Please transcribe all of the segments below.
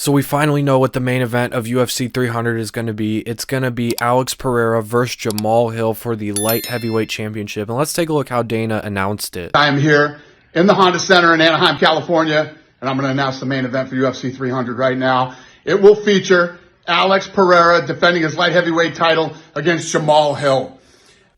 So we finally know what the main event of UFC 300 is going to be. It's going to be Alex Pereira versus Jamahal Hill for the light heavyweight championship. And let's take a look how Dana announced it. I am here in the Honda Center in Anaheim, California, and I'm going to announce the main event for UFC 300 right now. It will feature Alex Pereira defending his light heavyweight title against Jamahal Hill.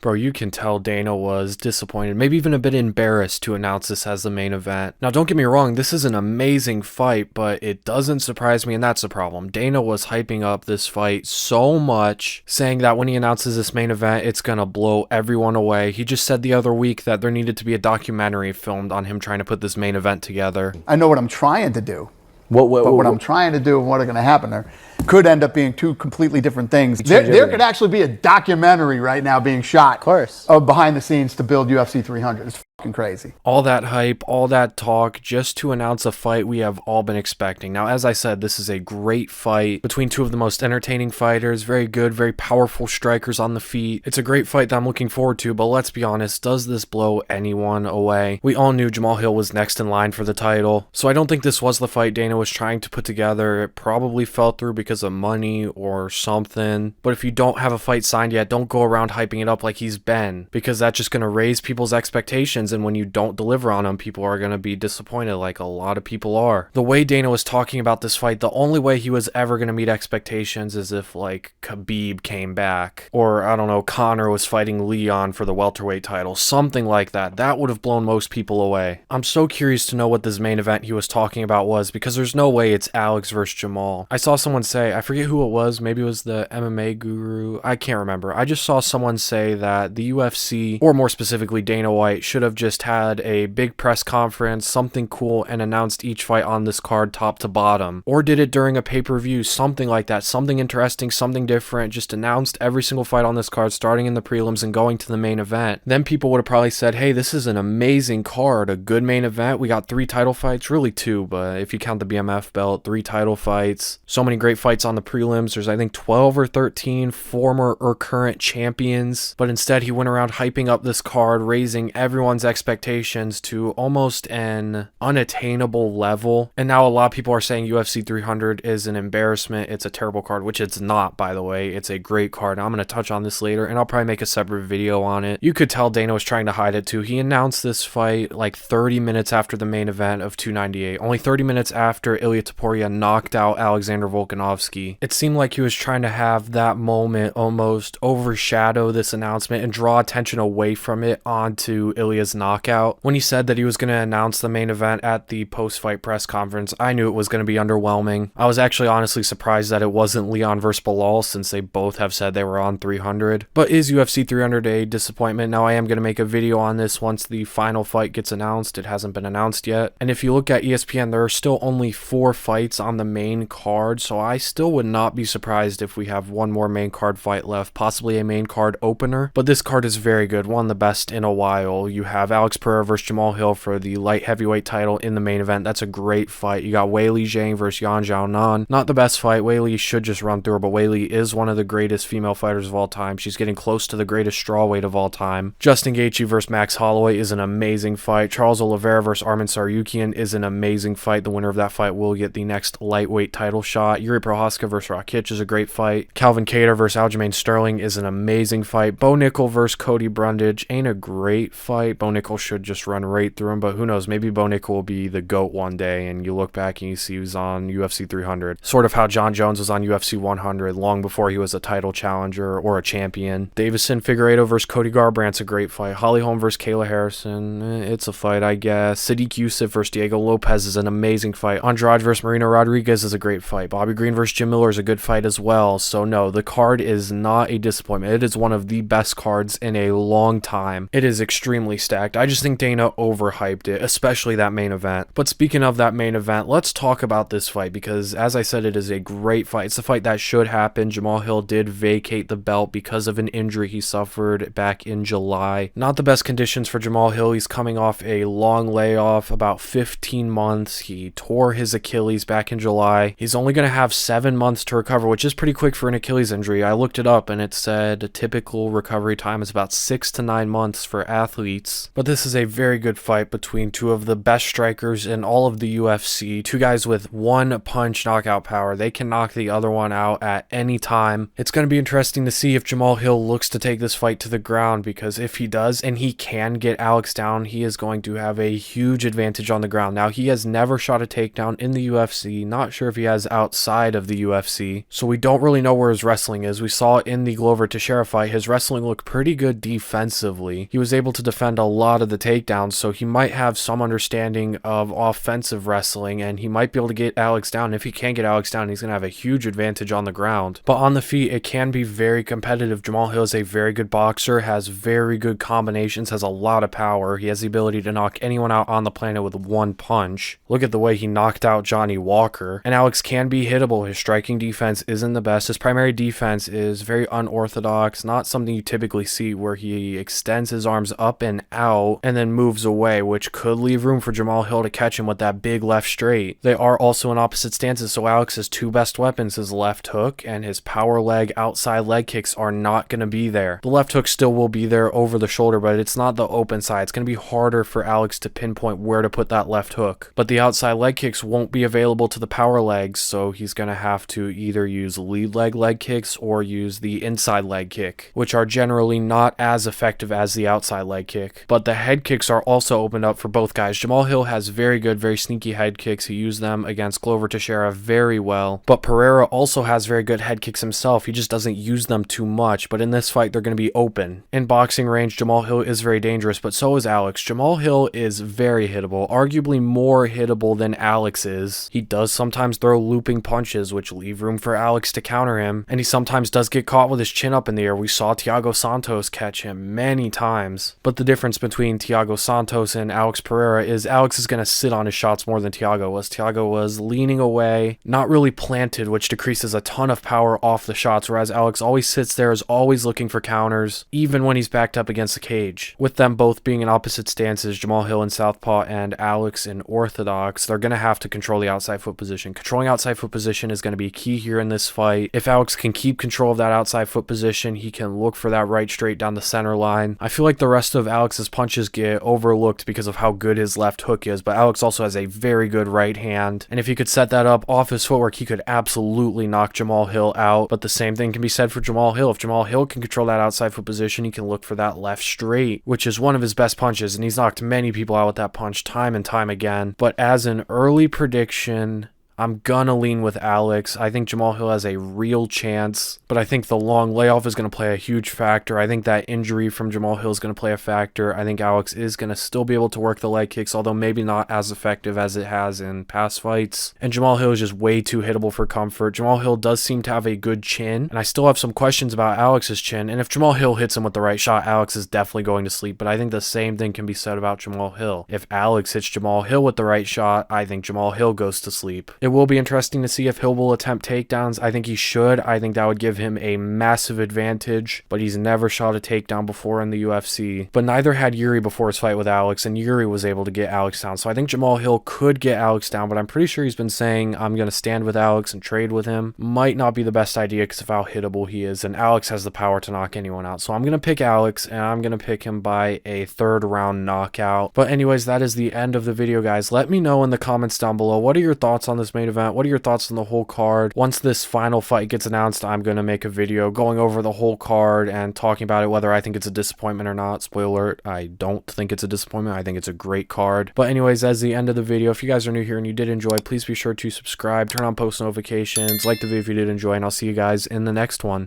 Bro, you can tell Dana was disappointed, maybe even a bit embarrassed to announce this as the main event. Now, don't get me wrong, this is an amazing fight, but it doesn't surprise me, and that's the problem. Dana was hyping up this fight so much, saying that when he announces this main event, it's gonna blow everyone away. He just said the other week that there needed to be a documentary filmed on him trying to put this main event together. I know what I'm trying to do. But what I'm trying to do and what are going to happen there could end up being two completely different things. There could actually be a documentary right now being shot, of course, behind the scenes to build UFC 300. It's fucking crazy. All that hype, all that talk, just to announce a fight we have all been expecting. Now, as I said, this is a great fight between two of the most entertaining fighters, very good, very powerful strikers on the feet. It's a great fight that I'm looking forward to, but let's be honest, does this blow anyone away? We all knew Jamahal Hill was next in line for the title, so I don't think this was the fight Dana was trying to put together. It probably fell through because of money or something, but if you don't have a fight signed yet, don't go around hyping it up like he's been, because that's just going to raise people's expectations, and when you don't deliver on them, people are going to be disappointed like a lot of people are. The way Dana was talking about this fight, the only way he was ever going to meet expectations is if like Khabib came back, or I don't know, Conor was fighting Leon for the welterweight title, something like that. That would have blown most people away. I'm so curious to know what this main event he was talking about was, because there's no way it's Alex versus Jamahal. I saw someone say, I forget who it was, maybe it was the MMA guru, I can't remember. I just saw someone say that the UFC, or more specifically Dana White, should have just had a big press conference, something cool, and announced each fight on this card top to bottom. Or did it during a pay-per-view, something like that, something interesting, something different, just announced every single fight on this card starting in the prelims and going to the main event. Then people would have probably said, hey, this is an amazing card, a good main event, we got 3 title fights, really 2, but if you count the BMF belt, 3 title fights, so many great fights on the prelims. There's I think 12 or 13 former or current champions, but instead he went around hyping up this card, raising everyone's expectations to almost an unattainable level. And now a lot of people are saying UFC 300 is an embarrassment, it's a terrible card, which it's not, by the way. It's a great card. I'm going to touch on this later, and I'll probably make a separate video on it. You could tell Dana was trying to hide it too. He announced this fight like 30 minutes after the main event of 298, only 30 minutes after Ilia Topuria knocked out Alexander Volkanovski. It seemed like he was trying to have that moment almost overshadow this announcement and draw attention away from it onto Ilia's knockout. When he said that he was going to announce the main event at the post-fight press conference, I knew it was going to be underwhelming. I was actually honestly surprised that it wasn't Leon versus Bilal, since they both have said they were on 300. But is UFC 300 a disappointment? Now, I am going to make a video on this once the final fight gets announced. It hasn't been announced yet. And if you look at ESPN, there are still only 4 fights on the main card, so I still would not be surprised if we have one more main card fight left, possibly a main card opener. But this card is very good, one of the best in a while. You have Alex Pereira versus Jamahal Hill for the light heavyweight title in the main event. That's a great fight. You got Weili Zhang versus Yan Xiaonan. Not the best fight. Weili should just run through her, but Weili is one of the greatest female fighters of all time. She's getting close to the greatest strawweight of all time. Justin Gaethje versus Max Holloway is an amazing fight. Charles Oliveira versus Arman Tsarukyan is an amazing fight. The winner of that fight will get the next lightweight title shot. Yuri Prochazka versus Rakic is a great fight. Calvin Kattar versus Aljamain Sterling is an amazing fight. Bo Nickel versus Cody Brundage ain't a great fight. Bo Nickel should just run right through him, but who knows, maybe Bo Nickel will be the GOAT one day and you look back and you see he was on UFC 300. Sort of how John Jones was on UFC 100 long before he was a title challenger or a champion. Davison Figueiredo versus Cody Garbrandt's a great fight. Holly Holm versus Kayla Harrison, it's a fight, I guess. Sadiq Youssef versus Diego Lopez is an amazing fight. Andrade versus Marina Rodriguez is a great fight. Bobby Green versus Jim Miller is a good fight as well. So no, the card is not a disappointment. It is one of the best cards in a long time. It is extremely stacked. I just think Dana overhyped it, especially that main event. But speaking of that main event, let's talk about this fight, because as I said, it is a great fight. It's a fight that should happen. Jamahal Hill did vacate the belt because of an injury he suffered back in July. Not the best conditions for Jamahal Hill. He's coming off a long layoff, about 15 months. He tore his Achilles back in July. He's only going to have 7 months to recover, which is pretty quick for an Achilles injury. I looked it up and it said a typical recovery time is about 6 to 9 months for athletes. But this is a very good fight between two of the best strikers in all of the UFC. Two guys with one punch knockout power. They can knock the other one out at any time. It's going to be interesting to see if Jamahal Hill looks to take this fight to the ground, because if he does and he can get Alex down, he is going to have a huge advantage on the ground. Now, he has never shot a takedown in the UFC. Not sure if he has outside of the UFC. So we don't really know where his wrestling is. We saw in the Glover Teixeira fight, his wrestling looked pretty good defensively. He was able to defend a lot of the takedowns, so he might have some understanding of offensive wrestling, and he might be able to get Alex down. If he can get Alex down, he's going to have a huge advantage on the ground. But on the feet, it can be very competitive. Jamahal Hill is a very good boxer, has very good combinations, has a lot of power. He has the ability to knock anyone out on the planet with one punch. Look at the way he knocked out Johnny Walker. And Alex can be hittable. His striking defense isn't the best. His primary defense is very unorthodox, not something you typically see, where he extends his arms up and out and then moves away, which could leave room for Jamahal Hill to catch him with that big left straight. They are also in opposite stances, so Alex's two best weapons, his left hook and his power leg outside leg kicks, are not going to be there. The left hook still will be there over the shoulder, but it's not the open side. It's going to be harder for Alex to pinpoint where to put that left hook. But the outside leg kicks won't be available to the power legs, so he's going to have to either use lead leg kicks or use the inside leg kick, which are generally not as effective as the outside leg kick. But the head kicks are also opened up for both guys. Jamahal Hill has very good, very sneaky head kicks. He used them against Glover Teixeira very well. But Pereira also has very good head kicks himself. He just doesn't use them too much. But in this fight, they're going to be open. In boxing range, Jamahal Hill is very dangerous, but so is Alex. Jamahal Hill is very hittable, arguably more hittable than Alex is. He does sometimes throw looping punches, which leave room for Alex to counter him. And he sometimes does get caught with his chin up in the air. We saw Thiago Santos catch him many times. But the difference between Thiago Santos and Alex Pereira is Alex is going to sit on his shots more than Thiago was. Thiago was leaning away, not really planted, which decreases a ton of power off the shots, whereas Alex always sits there, is always looking for counters, even when he's backed up against the cage. With them both being in opposite stances, Jamahal Hill in southpaw and Alex in orthodox, they're going to have to control the outside foot position. Controlling outside foot position is going to be key here in this fight. If Alex can keep control of that outside foot position, he can look for that right straight down the center line. I feel like the rest of Alex's punches get overlooked because of how good his left hook is, but Alex also has a very good right hand, and if he could set that up off his footwork, he could absolutely knock Jamahal Hill out. But the same thing can be said for Jamahal Hill. If Jamahal Hill can control that outside foot position, he can look for that left straight, which is one of his best punches, and he's knocked many people out with that punch time and time again. But as an early prediction, I'm gonna lean with Alex. I think Jamahal Hill has a real chance, but I think the long layoff is going to play a huge factor. I think that injury from Jamahal Hill is going to play a factor. I think Alex is going to still be able to work the leg kicks, although maybe not as effective as it has in past fights. And Jamahal Hill is just way too hittable for comfort. Jamahal Hill does seem to have a good chin, and I still have some questions about Alex's chin. And if Jamahal Hill hits him with the right shot, Alex is definitely going to sleep. But I think the same thing can be said about Jamahal Hill. If Alex hits Jamahal Hill with the right shot, I think Jamahal Hill goes to sleep. It will be interesting to see if Hill will attempt takedowns. I think he should. I think that would give him a massive advantage, but he's never shot a takedown before in the UFC. But neither had Yuri before his fight with Alex, and Yuri was able to get Alex down. So I think Jamahal Hill could get Alex down, but I'm pretty sure he's been saying, I'm going to stand with Alex and trade with him. Might not be the best idea because of how hittable he is, and Alex has the power to knock anyone out. So I'm going to pick Alex, and I'm going to pick him by a third round knockout. But anyways, that is the end of the video, guys. Let me know in the comments down below, what are your thoughts on this main event? What are your thoughts on the whole card? Once this final fight gets announced, I'm going to make a video going over the whole card and talking about it, whether I think it's a disappointment or not. Spoiler alert, I don't think it's a disappointment. I think it's a great card. But anyways, that's the end of the video. If you guys are new here and you did enjoy, please be sure to subscribe, turn on post notifications, like the video if you did enjoy, and I'll see you guys in the next one.